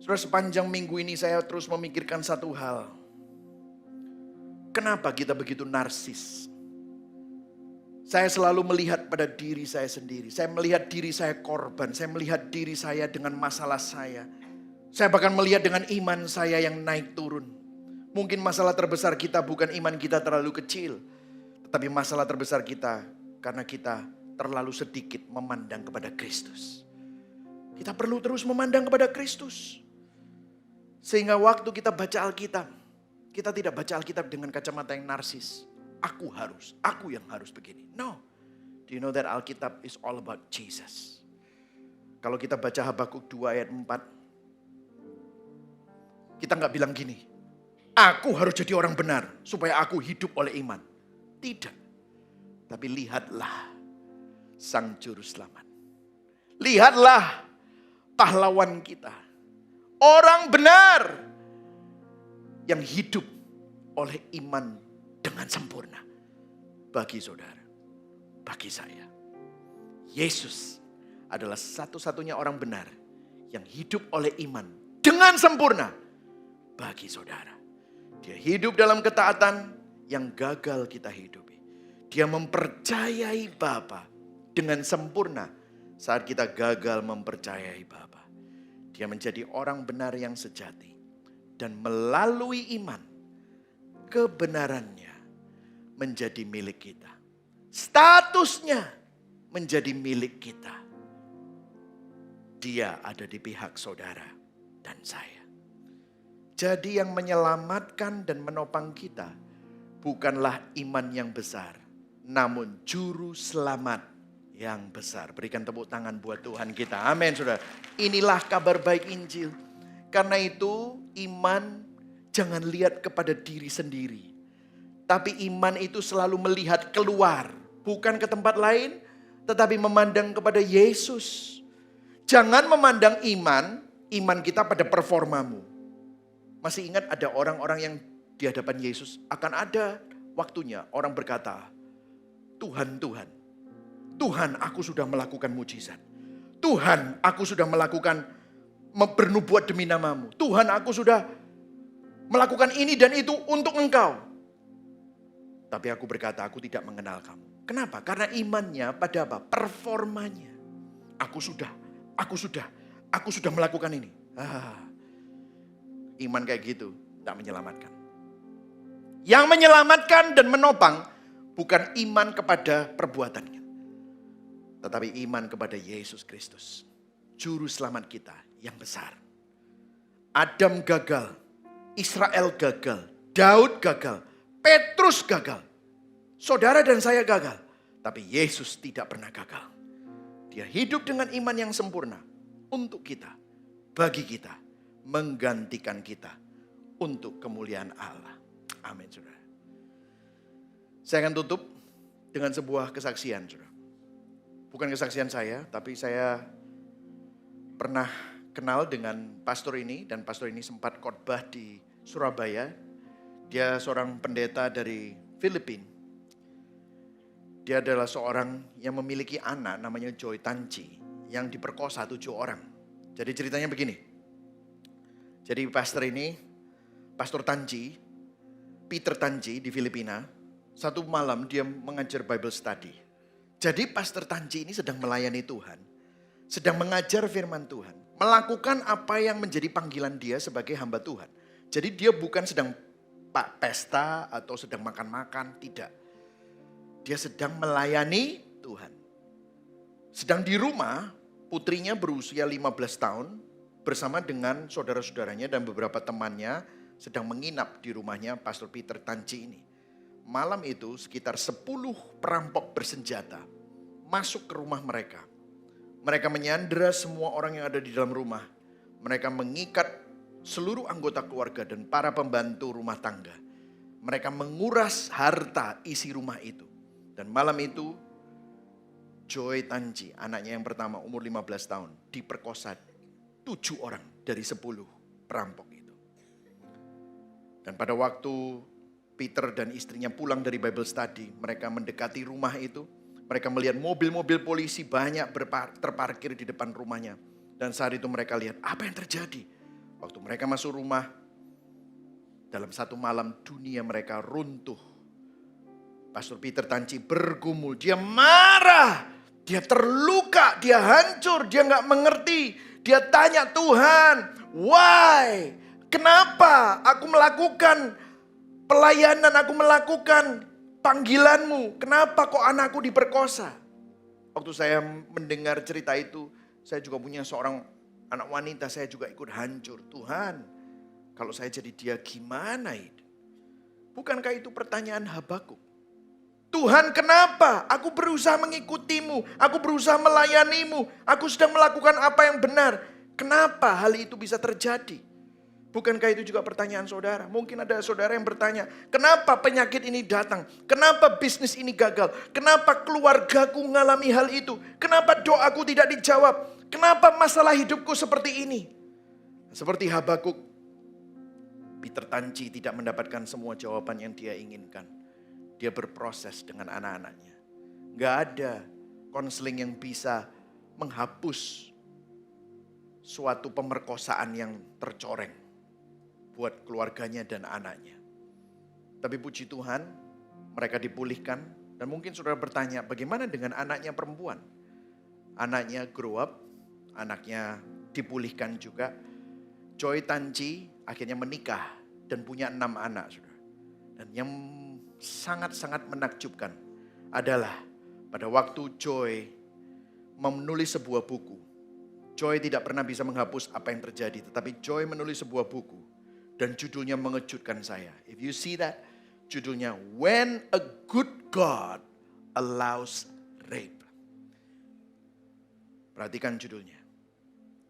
Saudara, sepanjang minggu ini saya terus memikirkan satu hal. Kenapa kita begitu narsis? Saya selalu melihat pada diri saya sendiri. Saya melihat diri saya korban. Saya melihat diri saya dengan masalah saya. Saya bahkan melihat dengan iman saya yang naik turun. Mungkin masalah terbesar kita bukan iman kita terlalu kecil. Tetapi masalah terbesar kita karena kita terlalu sedikit memandang kepada Kristus. Kita perlu terus memandang kepada Kristus. Sehingga waktu kita baca Alkitab, kita tidak baca Alkitab dengan kacamata yang narsis. Aku yang harus begini. No. Do you know that Alkitab is all about Jesus? Kalau kita baca Habakuk 2 ayat 4, kita nggak bilang gini, aku harus jadi orang benar supaya aku hidup oleh iman. Tidak. Tapi lihatlah Sang Juru Selamat. Lihatlah pahlawan kita. Orang benar yang hidup oleh iman dengan sempurna. Bagi saudara, bagi saya. Yesus adalah satu-satunya orang benar yang hidup oleh iman dengan sempurna. Bagi saudara. Dia hidup dalam ketaatan yang gagal kita hidupi. Dia mempercayai Bapa dengan sempurna saat kita gagal mempercayai Bapa. Dia menjadi orang benar yang sejati. Dan melalui iman, kebenarannya menjadi milik kita. Statusnya menjadi milik kita. Dia ada di pihak saudara dan saya. Jadi yang menyelamatkan dan menopang kita bukanlah iman yang besar, namun juru selamat yang besar. Berikan tepuk tangan buat Tuhan kita. Amin, saudara. Inilah kabar baik Injil. Karena itu iman jangan lihat kepada diri sendiri. Tapi iman itu selalu melihat keluar. Bukan ke tempat lain, tetapi memandang kepada Yesus. Jangan memandang iman kita pada performamu. Masih ingat ada orang-orang yang di hadapan Yesus akan ada waktunya orang berkata, Tuhan, aku sudah melakukan mujizat. Tuhan, aku sudah melakukan bernubuat demi namamu. Tuhan, aku sudah melakukan ini dan itu untuk engkau. Tapi aku berkata, aku tidak mengenal kamu. Kenapa? Karena imannya pada apa? Performanya. Aku sudah melakukan ini. Iman kayak gitu, tak menyelamatkan. Yang menyelamatkan dan menopang bukan iman kepada perbuatannya. Tetapi iman kepada Yesus Kristus. Juru selamat kita yang besar. Adam gagal. Israel gagal. Daud gagal. Petrus gagal. Saudara dan saya gagal. Tapi Yesus tidak pernah gagal. Dia hidup dengan iman yang sempurna. Untuk kita. Bagi kita. Menggantikan kita. Untuk kemuliaan Allah. Amin, saudara. Saya akan tutup dengan sebuah kesaksian, saudara. Bukan kesaksian saya, tapi saya pernah kenal dengan pastor ini. Dan pastor ini sempat khotbah di Surabaya. Dia seorang pendeta dari Filipina. Dia adalah seorang yang memiliki anak namanya Joy Tanji. Yang diperkosa 7 orang. Jadi ceritanya begini. Jadi Pastor Tanji, Peter Tanji di Filipina. Satu malam dia mengajar Bible study. Jadi Pastor Tanji ini sedang melayani Tuhan. Sedang mengajar firman Tuhan. Melakukan apa yang menjadi panggilan dia sebagai hamba Tuhan. Jadi dia bukan sedang pesta atau sedang makan-makan, tidak. Dia sedang melayani Tuhan. Sedang di rumah, putrinya berusia 15 tahun bersama dengan saudara-saudaranya dan beberapa temannya sedang menginap di rumahnya Pastor Peter Tanci ini. Malam itu sekitar 10 perampok bersenjata masuk ke rumah mereka. Mereka menyandera semua orang yang ada di dalam rumah. Mereka mengikat seluruh anggota keluarga dan para pembantu rumah tangga. Mereka menguras harta isi rumah itu. Dan malam itu Joy Tanji, anaknya yang pertama umur 15 tahun, diperkosa 7 orang dari 10 perampok itu. Dan pada waktu Peter dan istrinya pulang dari Bible study, mereka mendekati rumah itu. Mereka melihat mobil-mobil polisi banyak terparkir di depan rumahnya. Dan saat itu mereka lihat apa yang terjadi. Waktu mereka masuk rumah, dalam satu malam dunia mereka runtuh. Pastor Peter Tanci bergumul, dia marah, dia terluka, dia hancur, dia gak mengerti. Dia tanya Tuhan, why? Kenapa aku melakukan pelayanan, aku melakukan panggilanmu? Kenapa kok anakku diperkosa? Waktu saya mendengar cerita itu, saya juga punya seorang anak wanita, saya juga ikut hancur. Tuhan, kalau saya jadi dia gimana itu? Bukankah itu pertanyaan Habakuk? Tuhan, kenapa? Aku berusaha mengikutimu, aku berusaha melayanimu, aku sedang melakukan apa yang benar. Kenapa hal itu bisa terjadi? Bukankah itu juga pertanyaan saudara? Mungkin ada saudara yang bertanya, kenapa penyakit ini datang? Kenapa bisnis ini gagal? Kenapa keluargaku mengalami hal itu? Kenapa doaku tidak dijawab? Kenapa masalah hidupku seperti ini? Seperti Habakuk, Peter Tanci tidak mendapatkan semua jawaban yang dia inginkan. Dia berproses dengan anak-anaknya. Gak ada konseling yang bisa menghapus suatu pemerkosaan yang tercoreng buat keluarganya dan anaknya. Tapi puji Tuhan, mereka dipulihkan. Dan mungkin saudara bertanya, bagaimana dengan anaknya perempuan? Anaknya grow up, anaknya dipulihkan juga. Joy Tanci akhirnya menikah dan punya 6 anak, saudara. Dan yang sangat-sangat menakjubkan adalah pada waktu Joy menulis sebuah buku. Joy tidak pernah bisa menghapus apa yang terjadi, tetapi Joy menulis sebuah buku dan judulnya mengejutkan saya. If you see that, judulnya When a Good God Allows Rape. Perhatikan judulnya.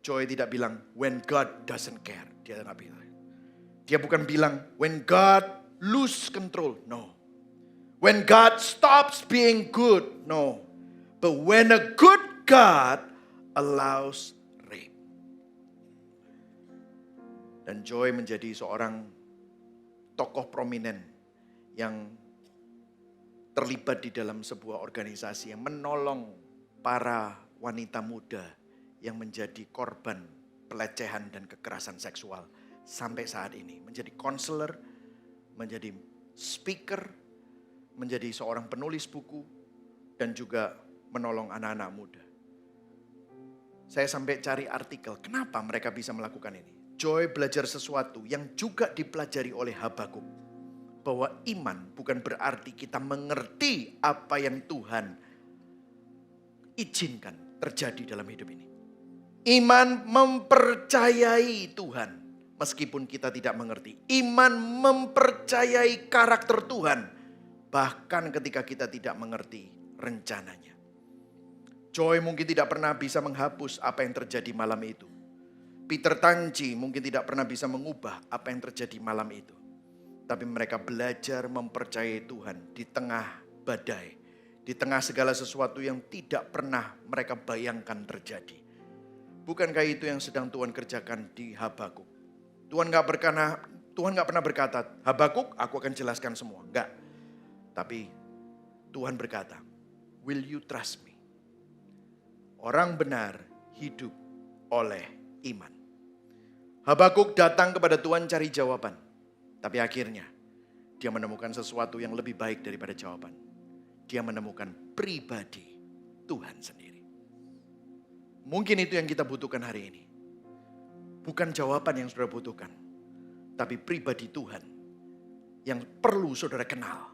Joy tidak bilang when God doesn't care. Dia tidak bilang. Dia bukan bilang when God lose control. No. When God stops being good, no. But when a good God allows rape. Dan Joy menjadi seorang tokoh prominent yang terlibat di dalam sebuah organisasi yang menolong para wanita muda yang menjadi korban pelecehan dan kekerasan seksual sampai saat ini. Menjadi konselor, menjadi speaker, menjadi seorang penulis buku, dan juga menolong anak-anak muda. Saya sampai cari artikel, kenapa mereka bisa melakukan ini. Joy belajar sesuatu yang juga dipelajari oleh Habakuk. Bahwa iman bukan berarti kita mengerti apa yang Tuhan izinkan terjadi dalam hidup ini. Iman mempercayai Tuhan meskipun kita tidak mengerti. Iman mempercayai karakter Tuhan bahkan ketika kita tidak mengerti rencananya. Joy mungkin tidak pernah bisa menghapus apa yang terjadi malam itu. Peter Tanci mungkin tidak pernah bisa mengubah apa yang terjadi malam itu. Tapi mereka belajar mempercayai Tuhan di tengah badai. Di tengah segala sesuatu yang tidak pernah mereka bayangkan terjadi. Bukankah itu yang sedang Tuhan kerjakan di Habakuk? Tuhan gak pernah berkata, Habakuk aku akan jelaskan semua. Enggak. Tapi Tuhan berkata, will you trust me? Orang benar hidup oleh iman. Habakuk datang kepada Tuhan cari jawaban. Tapi akhirnya dia menemukan sesuatu yang lebih baik daripada jawaban. Dia menemukan pribadi Tuhan sendiri. Mungkin itu yang kita butuhkan hari ini. Bukan jawaban yang saudara butuhkan, tapi pribadi Tuhan yang perlu saudara kenal.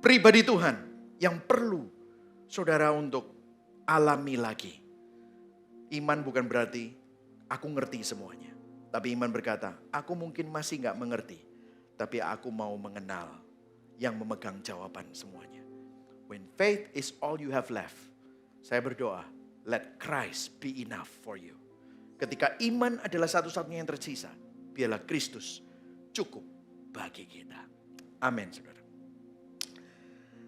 Pribadi Tuhan yang perlu saudara untuk alami lagi. Iman bukan berarti aku ngerti semuanya. Tapi iman berkata, aku mungkin masih gak mengerti. Tapi aku mau mengenal yang memegang jawaban semuanya. When faith is all you have left, saya berdoa, let Christ be enough for you. Ketika iman adalah satu-satunya yang tersisa, biarlah Kristus cukup bagi kita. Amin, saudara.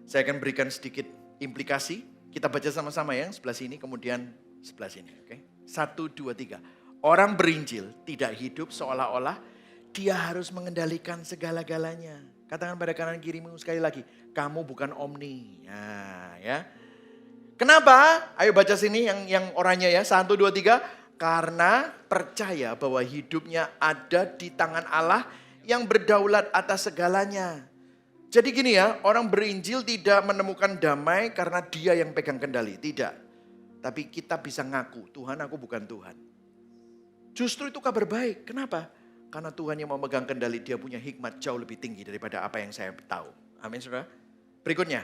Saya akan berikan sedikit implikasi. Kita baca sama-sama ya, sebelah sini kemudian sebelah sini. Oke? 1, 2, 3. Orang berinjil tidak hidup seolah-olah dia harus mengendalikan segala-galanya. Katakan pada kanan kirimu sekali lagi, kamu bukan omni. Nah, ya. Kenapa? Ayo baca sini yang oranye ya. 1, 2, 3. Karena percaya bahwa hidupnya ada di tangan Allah yang berdaulat atas segalanya. Jadi gini ya, orang berinjil tidak menemukan damai karena dia yang pegang kendali. Tidak. Tapi kita bisa ngaku, Tuhan aku bukan Tuhan. Justru itu kabar baik. Kenapa? Karena Tuhan yang memegang kendali, dia punya hikmat jauh lebih tinggi daripada apa yang saya tahu. Amin saudara. Berikutnya,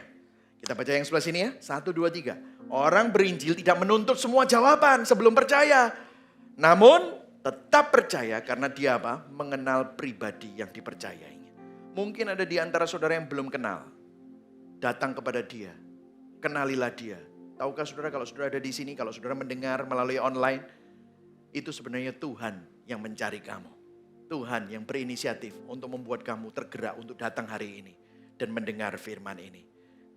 kita baca yang sebelah sini ya. 1, 2, 3. Orang berinjil tidak menuntut semua jawaban sebelum percaya. Namun tetap percaya karena dia apa? Mengenal pribadi yang dipercayainya. Mungkin ada di antara saudara yang belum kenal. Datang kepada dia. Kenalilah dia. Tahukah saudara kalau saudara ada di sini, kalau saudara mendengar melalui online, itu sebenarnya Tuhan yang mencari kamu. Tuhan yang berinisiatif untuk membuat kamu tergerak untuk datang hari ini dan mendengar firman ini.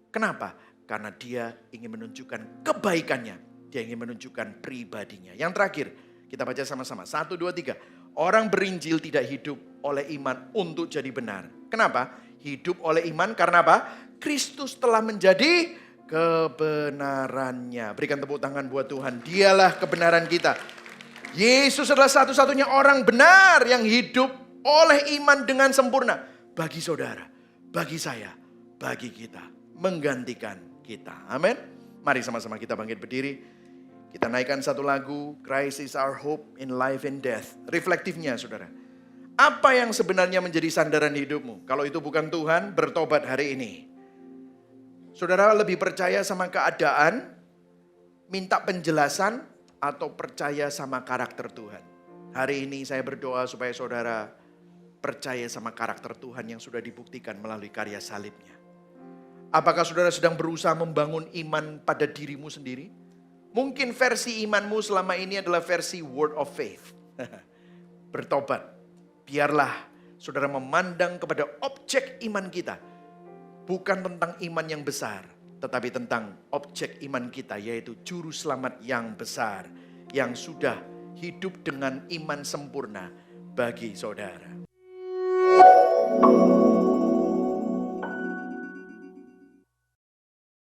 Kenapa? Karena dia ingin menunjukkan kebaikannya. Dia ingin menunjukkan pribadinya. Yang terakhir, kita baca sama-sama. 1, 2, 3. Orang berinjil tidak hidup oleh iman untuk jadi benar. Kenapa? Hidup oleh iman karena apa? Kristus telah menjadi kebenarannya. Berikan tepuk tangan buat Tuhan. Dialah kebenaran kita. Yesus adalah satu-satunya orang benar yang hidup oleh iman dengan sempurna. Bagi saudara, bagi saya, bagi kita. Menggantikan kita. Amin. Mari sama-sama kita bangkit berdiri. Kita naikkan satu lagu, Christ is our hope in life and death. Reflektifnya saudara. Apa yang sebenarnya menjadi sandaran hidupmu? Kalau itu bukan Tuhan, bertobat hari ini. Saudara lebih percaya sama keadaan, minta penjelasan, atau percaya sama karakter Tuhan. Hari ini saya berdoa supaya saudara percaya sama karakter Tuhan yang sudah dibuktikan melalui karya salibnya. Apakah saudara sedang berusaha membangun iman pada dirimu sendiri? Mungkin versi imanmu selama ini adalah versi word of faith. Bertobat. Biarlah saudara memandang kepada objek iman kita. Bukan tentang iman yang besar, tetapi tentang objek iman kita, yaitu juru selamat yang besar, yang sudah hidup dengan iman sempurna bagi saudara.